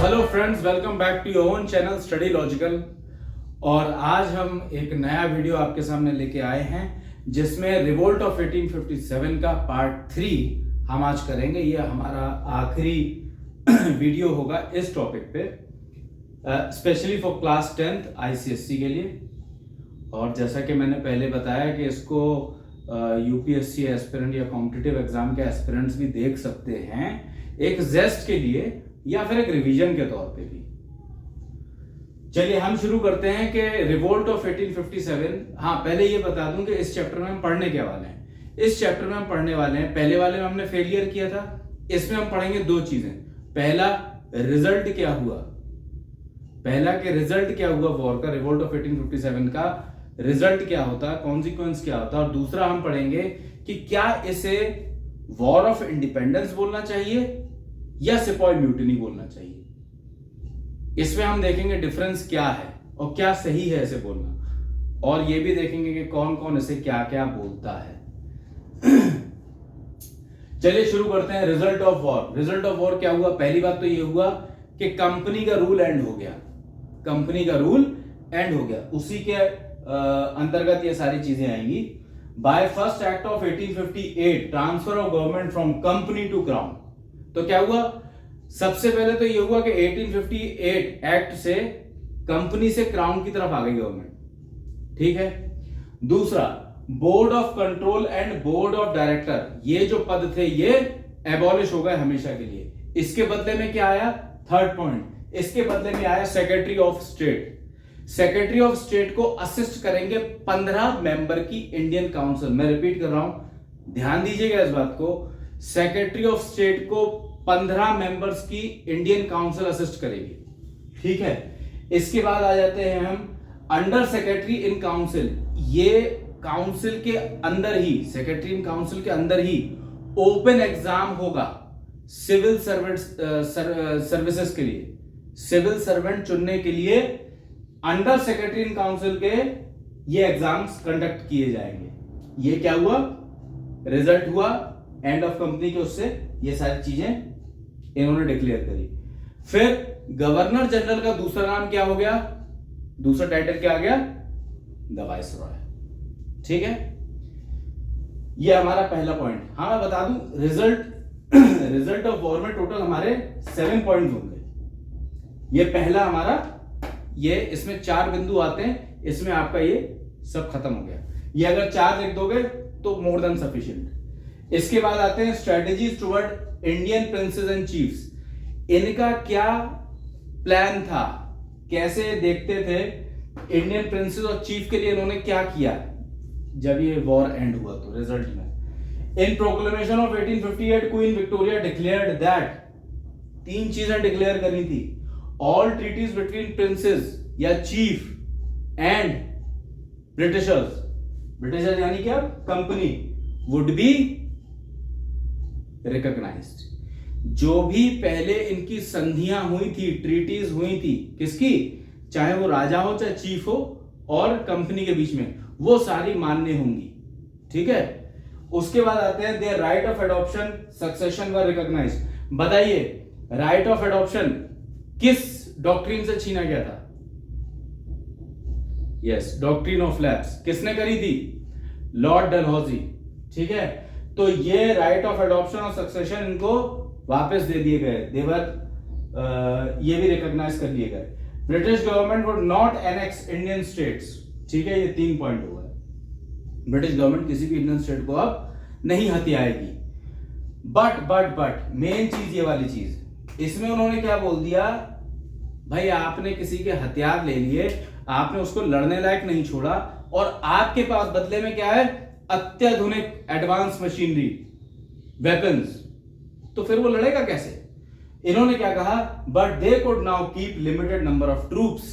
Hello friends, welcome back to your own channel Study Logical. और आज हम एक नया वीडियो आपके सामने लेके आए हैं जिसमें रिवोल्ट ऑफ 1857 का पार्ट 3 हम आज करेंगे। ये हमारा आखिरी वीडियो होगा इस टॉपिक पे, specially for class 10th ICSC के लिए। और जैसा कि मैंने पहले बताया कि इसको यूपीएससी एस्पिरेंट या कॉम्पिटिटिव एग्जाम के एस्पिरेंट्स भी देख सकते हैं, एक जेस्ट के लिए या फिर एक रिवीजन के तौर पे भी। चलिए हम शुरू करते हैं कि रिवोल्ट ऑफ 1857। हाँ, पहले ये बता दूं कि इस चैप्टर में हम पढ़ने क्या वाले हैं। इस चैप्टर में हम पढ़ने वाले हैं, पहले वाले में हमने फेलियर किया था, इसमें हम पढ़ेंगे दो चीजें। पहला, रिजल्ट क्या हुआ, पहला कि रिजल्ट क्या हुआ वॉर का, रिवोल्ट ऑफ 1857 का रिजल्ट क्या होता, कॉन्सिक्वेंस क्या होता। और दूसरा हम पढ़ेंगे कि क्या इसे वॉर ऑफ इंडिपेंडेंस बोलना चाहिए या सिपाही म्यूटिनी बोलना चाहिए। इसमें हम देखेंगे डिफरेंस क्या है और क्या सही है इसे बोलना, और ये भी देखेंगे कि कौन कौन इसे क्या क्या बोलता है। चलिए शुरू करते हैं। Result of war. Result of war क्या हुआ? पहली बात तो ये हुआ कि कंपनी का रूल एंड हो गया, कंपनी का रूल एंड हो गया। उसी के अंतर्गत ये सारी चीजें आएंगी। By first act of 1858 transfer of government from company to crown. तो क्या हुआ? सबसे पहले तो ये हुआ कि 1858 एक्ट से कंपनी से क्राउन की तरफ आ गई गवर्नमेंट, ठीक है। दूसरा, board of control and board of director, ये जो पद थे ये एबॉलिश हो गए हमेशा के लिए। इसके बदले में क्या आया? थर्ड पॉइंट, इसके बदले में आया secretary of state. Secretary of state को असिस्ट करेंगे 15 मेंबर की इंडियन काउंसिल। मैं रिपीट कर रहा हूं, ध्यान दीजिएगा इस बात को। सेक्रेटरी ऑफ स्टेट को 15 मेंबर्स की इंडियन काउंसिल असिस्ट करेगी, ठीक है। इसके बाद आ जाते हैं हम अंडर सेक्रेटरी इन काउंसिल। ये काउंसिल के अंदर ही, सेक्रेटरी इन काउंसिल के अंदर ही ओपन एग्जाम होगा सिविल सर्विसेज के लिए। सिविल सर्वेंट चुनने के लिए अंडर सेक्रेटरी इन काउंसिल के ये एग्जाम्स कंडक्ट किए जाएंगे। ये क्या हुआ? रिजल्ट हुआ एंड ऑफ कंपनी के, उससे ये सारी चीजें इन्होंने डिक्लेयर करी। फिर गवर्नर जनरल का दूसरा नाम क्या हो गया? दूसरा टाइटल क्या आ गया? द वाइसरॉय, ठीक है। ये हमारा पहला पॉइंट। हाँ, मैं बता दूं, रिजल्ट ऑफ वॉर में टोटल हमारे 7 पॉइंट होंगे। ये पहला हमारा, ये इसमें 4 बिंदु आते हैं, इसमें आपका ये सब खत्म हो गया। ये अगर 4 लिख दोगे तो मोर देन सफिशिएंट। इसके बाद आते हैं strategies toward Indian princes and chiefs. इनका क्या प्लान था, कैसे देखते थे इंडियन प्रिंसेस और चीफ के लिए, इन्होंने क्या किया जब ये वॉर एंड हुआ। तो रिजल्ट में in proclamation of 1858 Queen Victoria declared that, 3 चीजें डिक्लेयर करनी थी। ऑल ट्रीटीज बिटवीन प्रिंसेस या चीफ एंड ब्रिटिशर्स, ब्रिटिशर्स यानी क्या? Company, would be recognised. जो भी पहले इनकी संधियां हुई थी, ट्रीटीज हुई थी, किसकी? चाहे वो राजा हो चाहे चीफ हो और कंपनी के बीच में, वो सारी मान्य होंगी, ठीक है। उसके बाद आते हैं their right of adoption succession were recognised. बताइए, राइट ऑफ एडॉप्शन किस डॉक्ट्रिन से छीना गया था? Yes, doctrine of lapse. किसने करी थी? लॉर्ड डलहौजी, ठीक है। तो ये राइट ऑफ एडॉप्शन और सक्सेशन इनको वापस दे दिए गए, देवर ये भी रिकॉग्नाइज कर लिए गए। British government would not annex Indian states, ठीक है। ये 3 पॉइंट हुआ है। ब्रिटिश गवर्नमेंट किसी भी इंडियन स्टेट को अब नहीं हथियाएगी। बट मेन चीज, ये वाली चीज, इसमें उन्होंने क्या बोल दिया? भाई, आपने किसी के हथियार ले लिए, आपने उसको लड़ने लायक नहीं छोड़ा, और आपके पास बदले में क्या है? अत्याधुनिक एडवांस मशीनरी, वेपन्स। तो फिर वो लड़ेगा कैसे? इन्होंने क्या कहा? But they could now keep limited number of troops.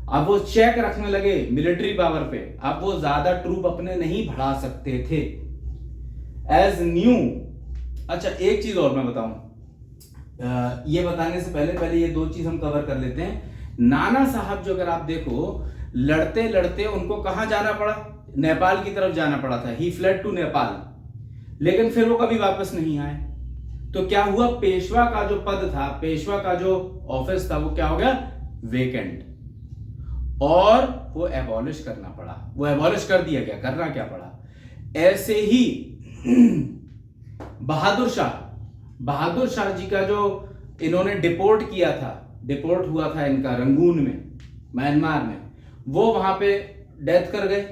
अब वो चेक रखने लगे मिलिट्री पावर पे, अब वो ज्यादा ट्रूप अपने नहीं बढ़ा सकते थे। एज न्यू, अच्छा एक चीज और मैं बताऊं, ये बताने से पहले ये 2 चीज हम कवर कर लेते हैं। नाना साहब जो, अगर आप देखो, लड़ते लड़ते उनको कहां जाना पड़ा? नेपाल की तरफ जाना पड़ा था। ही फ्लेड टू नेपाल, लेकिन फिर वो कभी वापस नहीं आए। तो क्या हुआ, पेशवा का जो पद था, पेशवा का जो ऑफिस था, वो क्या हो गया, वेकेंट, और वो एबॉलिश करना पड़ा, वो एबॉलिश कर दिया गया, करना क्या पड़ा। ऐसे ही बहादुर शाह जी का जो इन्होंने डिपोर्ट किया था, डिपोर्ट हुआ था इनका रंगून में, म्यांमार में, वो वहां पे डेथ कर गए।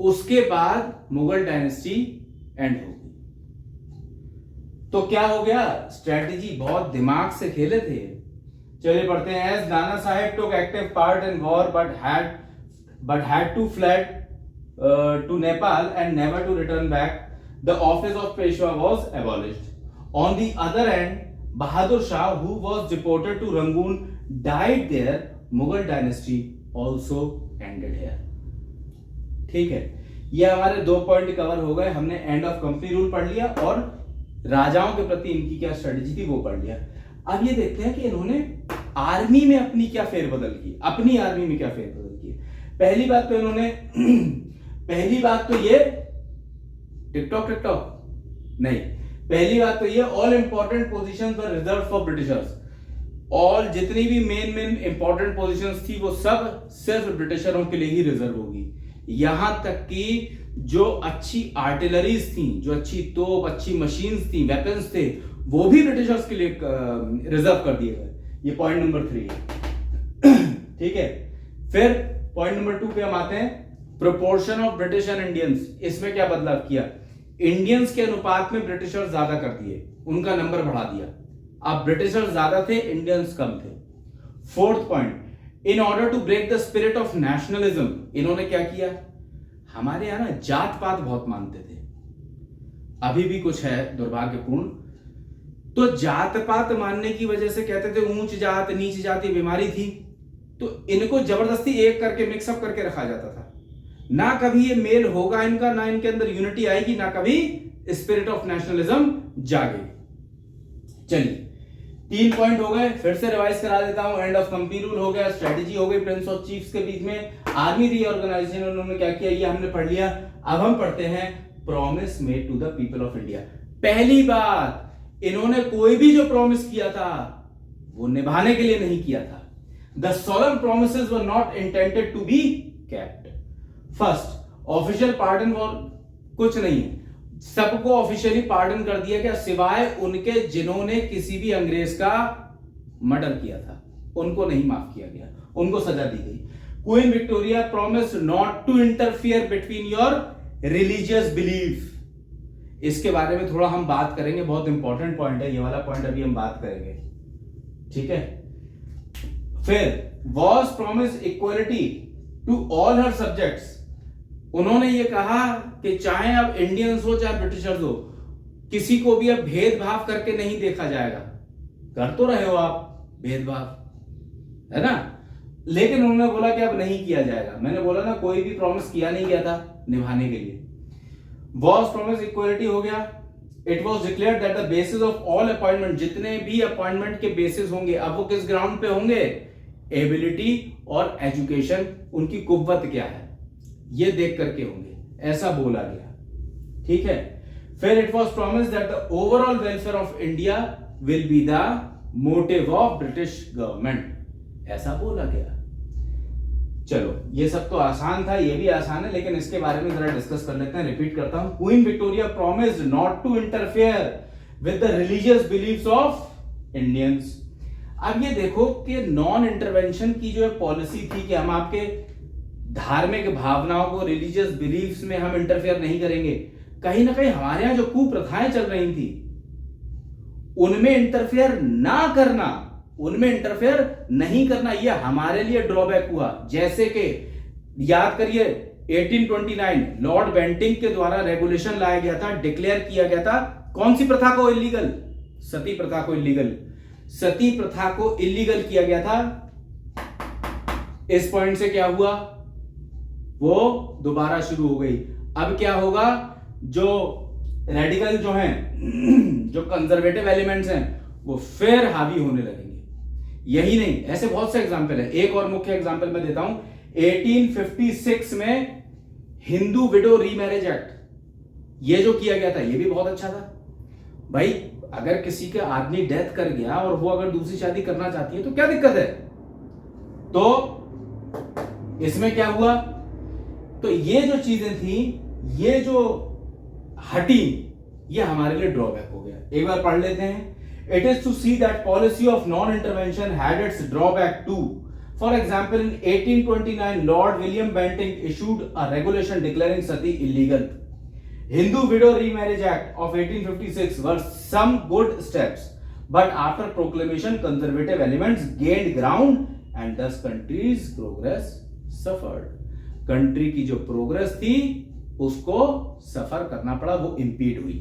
उसके बाद मुगल डायनेस्टी एंड हो गई। तो क्या हो गया, स्ट्रेटेजी बहुत दिमाग से खेले थे। चलिए पढ़ते हैं। As Nana Sahib took active part in war but had to fled to Nepal and never to return back, the office of Peshwa was abolished. On the other hand, Bahadur Shah, who was deported to Rangoon, died there. Mughal dynasty also ended here. ठीक है, ये हमारे 2 point cover हो गए। हमने and of company rule पढ़ लिया और राजाओं के प्रति इनकी क्या स्ट्रेटेजी थी वो पढ़ लिया। अब ये देखते हैं कि इन्होंने आर्मी में अपनी क्या फेरबदल की, अपनी आर्मी में क्या फेरबदल की। पहली बात तो ये टिकटॉक नहीं, पहली बात तो ये all important positions were reserve for Britishers. All जितनी भी मेन इंपॉर्टेंट पोजीशंस थी वो सब सिर्फ ब्रिटिशरों के लिए ही रिजर्व होगी। यहां तक कि जो अच्छी आर्टिलरीज थी, जो अच्छी तोप, अच्छी मशीन्स थी, वेपन्स थे, वो भी ब्रिटिशर्स के लिए रिजर्व कर दिए गए। ये पॉइंट नंबर 3 है। ठीक है, फिर पॉइंट नंबर 2 पे हम आते हैं, proportion of British and Indians. इसमें क्या बदलाव किया, इंडियंस के अनुपात में ब्रिटिशर्स ज्यादा कर दिए, उनका नंबर बढ़ा दिया। अब ब्रिटिशर्स ज्यादा थे, इंडियंस कम थे। 4th point, in order to break the spirit of nationalism, इन्होंने क्या किया, हमारे यहां ना जात पात बहुत मानते थे, अभी भी कुछ है दुर्भाग्यपूर्ण। तो जात पात मानने की वजह से कहते थे ऊंच जात नीच जात ये बीमारी थी, तो इनको जबरदस्ती एक करके मिक्सअप करके रखा जाता था। ना कभी ये मेल होगा इनका, ना इनके अंदर यूनिटी आएगी, ना कभी स्पिरिट ऑफ नेशनलिज्म जागेगी। चलिए 3 पॉइंट हो गए, फिर से रिवाइज करा देता हूं। एंड ऑफ कंपनी रूल हो गया, स्ट्रेटेजी हो गई प्रिंस ऑफ चीफ्स के बीच में, आर्मी रीऑर्गेनाइजेशन उन्होंने क्या किया ये हमने पढ़ लिया। अब हम पढ़ते हैं promise made to the people of India. पहली बात, इन्होंने कोई भी जो प्रॉमिस किया था वो निभाने के लिए नहीं किया था। The solemn promises were not intended to be kept. First, official pardon for कुछ नहीं, सबको ऑफिशियली पार्डन कर दिया गया सिवाय उनके जिन्होंने किसी भी अंग्रेज का मर्डर किया था, उनको नहीं माफ किया गया, उनको सजा दी गई। Queen Victoria promise not to interfere between your religious belief. इसके बारे में थोड़ा हम बात करेंगे, बहुत इंपॉर्टेंट पॉइंट है ये वाला पॉइंट, अभी हम बात करेंगे। ठीक है, फिर was promise equality to all her subjects. उन्होंने ये कहा कि चाहे अब इंडियंस हो चाहे ब्रिटिशर्स हो, किसी को भी अब भेदभाव करके नहीं देखा जाएगा। कर तो रहे हो आप भेदभाव, है ना, लेकिन उन्होंने बोला कि अब नहीं किया जाएगा। मैंने बोला ना कोई भी प्रॉमिस किया नहीं गया था निभाने के लिए। वॉज प्रॉमिस इक्वलिटी हो गया। It was declared that the basis of all appointment, जितने भी अपॉइंटमेंट के बेसिस होंगे, अब वो किस ग्राउंड पे होंगे, एबिलिटी और एजुकेशन, उनकी कुव्वत क्या है ये देख करके होंगे, ऐसा बोला गया। ठीक है, फिर it was promise that the overall welfare of India will be the motive of British government, ऐसा बोला गया। चलो ये सब तो आसान था, ये भी आसान है, लेकिन इसके बारे में जरा डिस्कस कर लेते हैं। रिपीट करता हूं, Queen Victoria promised not to interfere with the religious beliefs of Indians. अब ये देखो कि नॉन इंटरवेंशन की जो पॉलिसी थी कि हम आपके धार्मिक भावनाओं को, रिलीजियस बिलीफ्स में हम इंटरफेयर नहीं करेंगे, कहीं ना कहीं हमारे यहां जो कुप्रथाएं चल रही थी उनमें इंटरफेयर ना करना, उनमें इंटरफेयर नहीं करना, ये हमारे लिए ड्रॉबैक हुआ। जैसे कि याद करिए 1829 लॉर्ड बेंटिंग के द्वारा रेगुलेशन लाया गया था, डिक्लेयर किया गया था, कौन सी प्रथा को इलीगल, सती प्रथा को इलीगल, सती प्रथा को इलीगल किया गया था। इस पॉइंट से क्या हुआ, वो दोबारा शुरू हो गई। अब क्या होगा, जो रेडिकल जो हैं, जो कंजर्वेटिव एलिमेंट्स हैं, वो फिर हावी होने लगेंगे। यही नहीं, ऐसे बहुत से एग्जाम्पल है। एक और मुख्य एग्जाम्पल मैं देता हूं, 1856 में हिंदू विडो रीमैरिज एक्ट, ये जो किया गया था ये भी बहुत अच्छा था भाई। अगर किसी का आदमी डेथ कर गया और वो अगर दूसरी शादी करना चाहती है तो क्या दिक्कत है? तो इसमें क्या हुआ, तो ये जो चीजें थी, ये जो हटी, ये हमारे लिए ड्रॉबैक हो गया। एक बार पढ़ लेते हैं। It is to see that policy of non intervention had its drawback too. For example, in 1829 Lord William Bentinck issued a regulation declaring sati illegal. Hindu Widow Remarriage Act of 1856 were some good steps, but after proclamation conservative elements gained ground and thus country's progress suffered. Country की जो progress थी उसको सफर करना पड़ा, वो इंपीड हुई।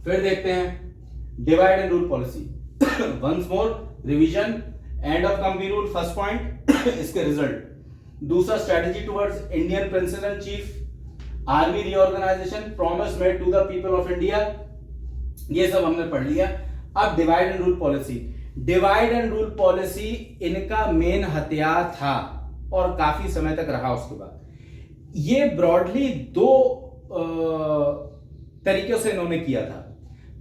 फिर देखते हैं divide and rule policy. Once more revision, end of company rule, first point इसके रिजल्ट। दूसरा, strategy towards Indian princes and chief, army reorganisation, promise made to the people of India, ये सब हमने पढ़ लिया। अब divide and rule policy. Divide and rule policy इनका main हथियार था और काफी समय तक रहा। उसके बाद ये ब्रॉडली दो तरीकों से इन्होंने किया था।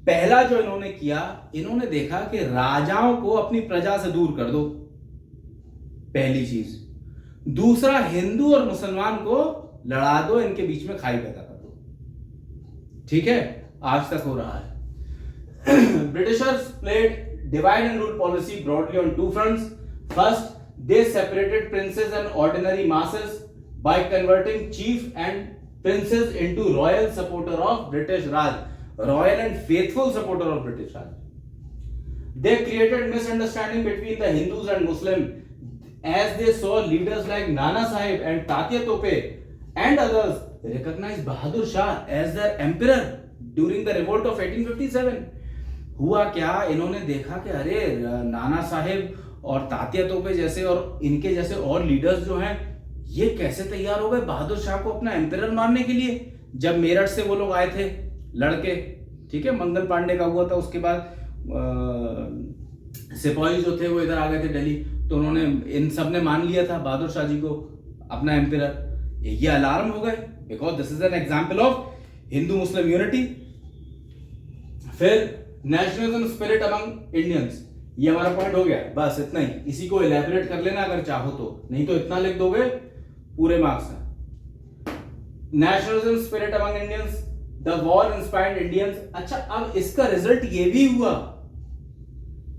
पहला जो इन्होंने किया, इन्होंने देखा कि राजाओं को अपनी प्रजा से दूर कर दो, पहली चीज। दूसरा, हिंदू और मुसलमान को लड़ा दो, इनके बीच में खाई पैदा कर दो। ठीक है, आज तक हो रहा है। Britishers played divide and rule policy broadly on two fronts. First, they separated princes and ordinary masses by converting chief and princes into royal supporter of British Raj, royal and faithful supporter of British Raj. They created misunderstanding between the Hindus and Muslims as they saw leaders like Nana Sahib and Tatya Tope and others recognize Bahadur Shah as their emperor during the revolt of 1857. हुआ क्या, इन्होंने देखा कि अरे नाना साहेब और तात्या तोपे जैसे और इनके जैसे और लीडर्स जो हैं, ये कैसे तैयार हो गए बहादुर शाह को अपना एम्परर मानने के लिए। जब मेरठ से वो लोग आए थे लड़के, ठीक है, मंगल पांडे का हुआ था, उसके बाद सिपाही जो थे वो इधर आ गए थे दिल्ली, तो उन्होंने इन सब ने मान लिया था बहादुर शाह जी को अपना एम्परर। ये अलार्म हो गए, because this is an example of Hindu Muslim unity. फिर नेशनलिज्म स्पिरिट अमंग इंडियंस, ये हमारा पॉइंट हो गया। बस इतना ही, इसी को इलैबोरेट कर लेना अगर चाहो तो, नहीं तो इतना लिख दोगे पूरे मार्क्स में। Nationalism spirit among Indians, the war inspired Indians. अच्छा, अब इसका रिजल्ट ये भी हुआ,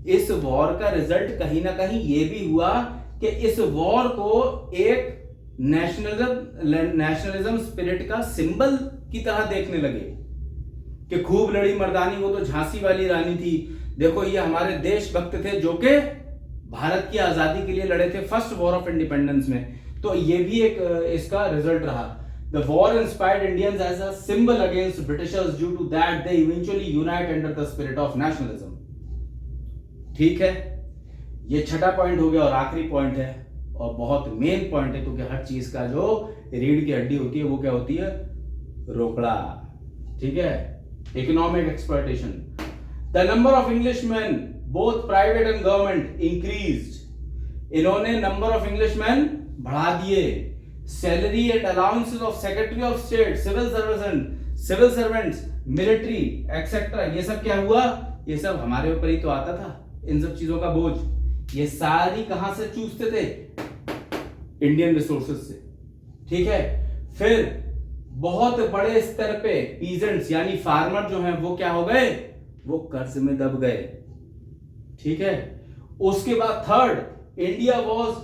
इस वॉर का रिजल्ट कहीं ना कहीं ये भी हुआ कि इस वॉर को एक नेशनलिज्म स्पिरिट का सिंबल की तरह देखने लगे कि खूब लड़ी मर्दानी, वो तो झांसी वाली रानी थी। देखो, ये हमारे देशभक्त थे जो कि भारत की आजादी के लिए लड़े थे फर्स्ट वॉर ऑफ इंडिपेंडेंस में। तो ये भी एक इसका रिजल्ट रहा। The war inspired Indians as a symbol against Britishers, due to that they eventually unite under the spirit of nationalism. ठीक है, ये छठा पॉइंट हो गया और आखिरी पॉइंट है और बहुत मेन पॉइंट है, क्योंकि हर चीज का जो रीढ़ की हड्डी होती है वो क्या होती है? रोकड़ा। ठीक है, economic exploitation. The number of Englishmen, both private and government, increased. इन्होंने number of Englishmen बढ़ा दिए। Salary and allowances of Secretary of State, civil servants, military, etc. ये सब क्या हुआ? ये सब हमारे ऊपर ही तो आता था, इन सब चीजों का बोझ। ये सारी कहां से चूसते थे? इंडियन रिसोर्सेज से। ठीक है, फिर बहुत बड़े स्तर पे पीजेंट्स यानी फार्मर जो हैं वो क्या हो गए? वो कर्ज में दब गए। ठीक है, उसके बाद third, India was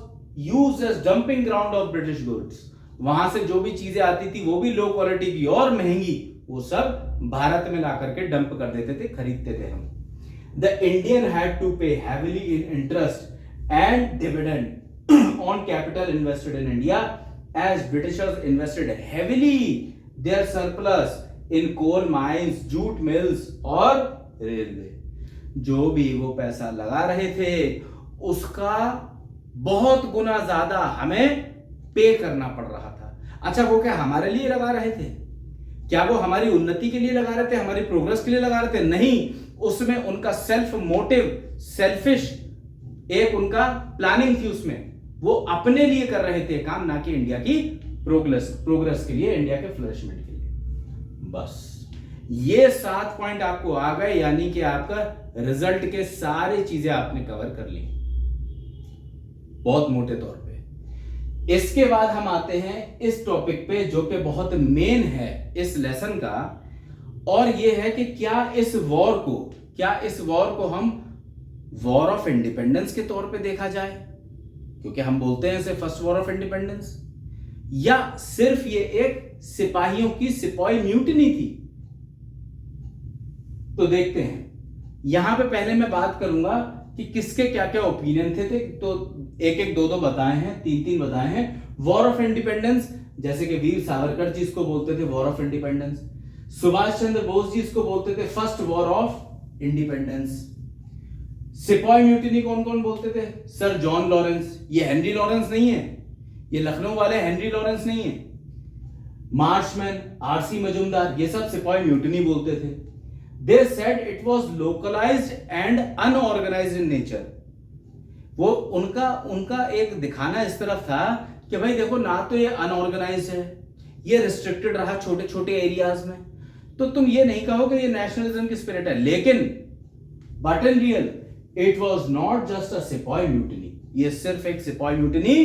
used as dumping ground of British goods. वहां से जो भी चीजें आती थी वो भी लो क्वालिटी की और महंगी, वो सब भारत में ला करके डंप कर देते थे, खरीदते थे हम। द इंडियन हैड टू पे heavily in interest and dividend on capital invested in India, as Britishers invested heavily their surplus in coal mines, jute mills और रेलवे। जो भी वो पैसा लगा रहे थे उसका बहुत गुना ज्यादा हमें पे करना पड़ रहा था। अच्छा, वो क्या हमारे लिए लगा रहे थे? क्या वो हमारी उन्नति के लिए लगा रहे थे, हमारी प्रोग्रेस के लिए लगा रहे थे? नहीं, उसमें उनका सेल्फ मोटिव, सेल्फिश एक उनका प्लानिंग थी उसमें। वो अपने लिए कर रहे थे काम, ना कि इंडिया की प्रोग्रेस के लिए, इंडिया के फ्लरिशमेंट के लिए। बस ये 7 पॉइंट आपको आ गए, यानी कि आपका रिजल्ट के सारी चीजें आपने कवर कर ली बहुत मोटे तौर पे। इसके बाद हम आते हैं इस टॉपिक पे जो कि बहुत मेन है इस लेसन का, और ये है कि क्या इस वॉर को हम वॉर ऑफ इंडिपेंडेंस के तौर पे देखा जाए, क्योंकि हम बोलते हैं इसे फर्स्ट वॉर ऑफ इंडिपेंडेंस, या सिर्फ ये एक सिपाहियों की सिपाही म्यूटिनी थी। तो देखते हैं। यहां पे पहले मैं बात करूंगा कि किसके क्या क्या ओपिनियन थे, तो एक एक दो बताए हैं, तीन बताए हैं। वॉर ऑफ इंडिपेंडेंस, जैसे कि वीर सावरकर जी इसको बोलते थे war of independence, Subhash Chandra Bose ji इसको बोलते थे फर्स्ट वॉर ऑफ इंडिपेंडेंस। सिपाही म्यूटिनी कौन कौन बोलते थे? सर जॉन लॉरेंस, ये हेनरी लॉरेंस नहीं है, ये लखनऊ वाले हेनरी लॉरेंस नहीं है। मार्शमैन, आरसी मजूमदार, ये सब सिपाही म्यूटिनी बोलते थे। They said it was localised and unorganised in nature. वो उनका एक दिखाना इस तरफ था कि भाई देखो, ना तो ये अनऑर्गेनाइज्ड है, ये रिस्ट्रिक्टेड रहा छोटे छोटे एरियाज में, तो तुम ये नहीं कहोगे ये नेशनलिज्म की स्पिरिट है। लेकिन but in real it was not just a sipahi mutiny, ये सिर्फ एक सिपाही म्यूटिनी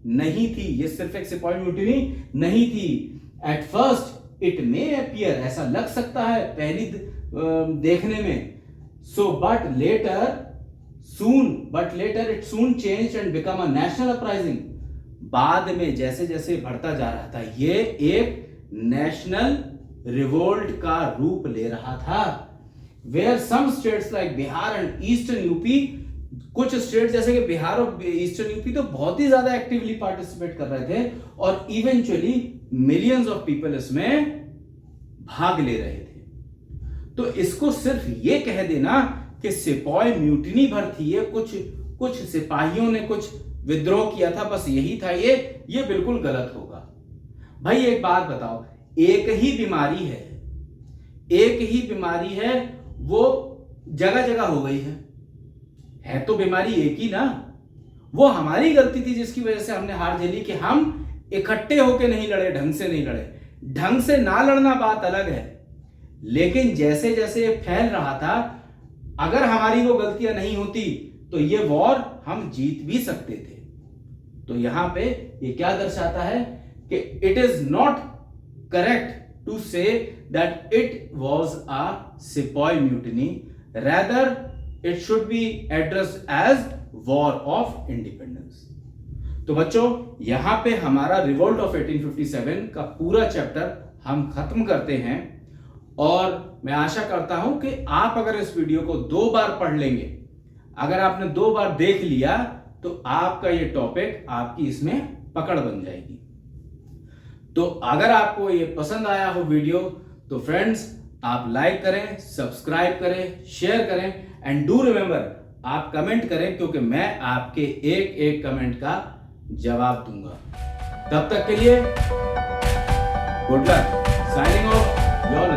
नहीं थी, ये सिर्फ एक सिपाही म्यूटिनी नहीं थी। At first it may appear, ऐसा लग सकता है पहली देखने में, so but later it soon change and become a national uprising. बाद में जैसे जैसे बढ़ता जा रहा था, ये एक नेशनल रिवोल्ट का रूप ले रहा था। Where some states like Bihar and eastern UP, कुछ स्टेट जैसे कि बिहार और ईस्टर्न यूपी तो बहुत ही ज्यादा एक्टिवली पार्टिसिपेट कर रहे थे, और इवेंचुअली मिलियंस ऑफ पीपल इसमें भाग ले रहे थे। तो इसको सिर्फ ये कह देना कि सिपाही म्यूटिनी भर थी, ये कुछ सिपाहियों ने कुछ विद्रोह किया था, बस यही था, ये बिल्कुल गलत होगा। भाई एक बात बताओ, एक ही बीमारी है, वो जगह जगह हो गई है तो बीमारी एक ही ना। वो हमारी गलती थी जिसकी वजह से हमने हार झेली कि हम इकट्ठे होके नहीं लड़े, ढंग से नहीं लड़े। ढंग से ना लड़ना बात अलग है, लेकिन जैसे जैसे ये फैल रहा था, अगर हमारी वो गलतियां नहीं होती तो ये वॉर हम जीत भी सकते थे। तो यहां पे ये क्या दर्शाता है कि it is not correct to say that it was a sipahi mutiny, rather it should be addressed as war of independence. तो बच्चों, यहां पे हमारा रिवोल्ट ऑफ 1857 का पूरा चैप्टर हम खत्म करते हैं, और मैं आशा करता हूं कि आप अगर इस वीडियो को 2 बार पढ़ लेंगे, अगर आपने 2 बार देख लिया, तो आपका ये टॉपिक आपकी इसमें पकड़ बन जाएगी। तो अगर आपको ये पसंद आया हो वीडियो, तो फ्रेंड्स आप लाइक करें, सब्सक्राइब करें, शेयर करें, एंड डू रिमेंबर आप कमेंट करें, क्योंकि मैं आपके एक एक कमेंट का जवाब दूंगा। तब तक के लिए good luck, signing off your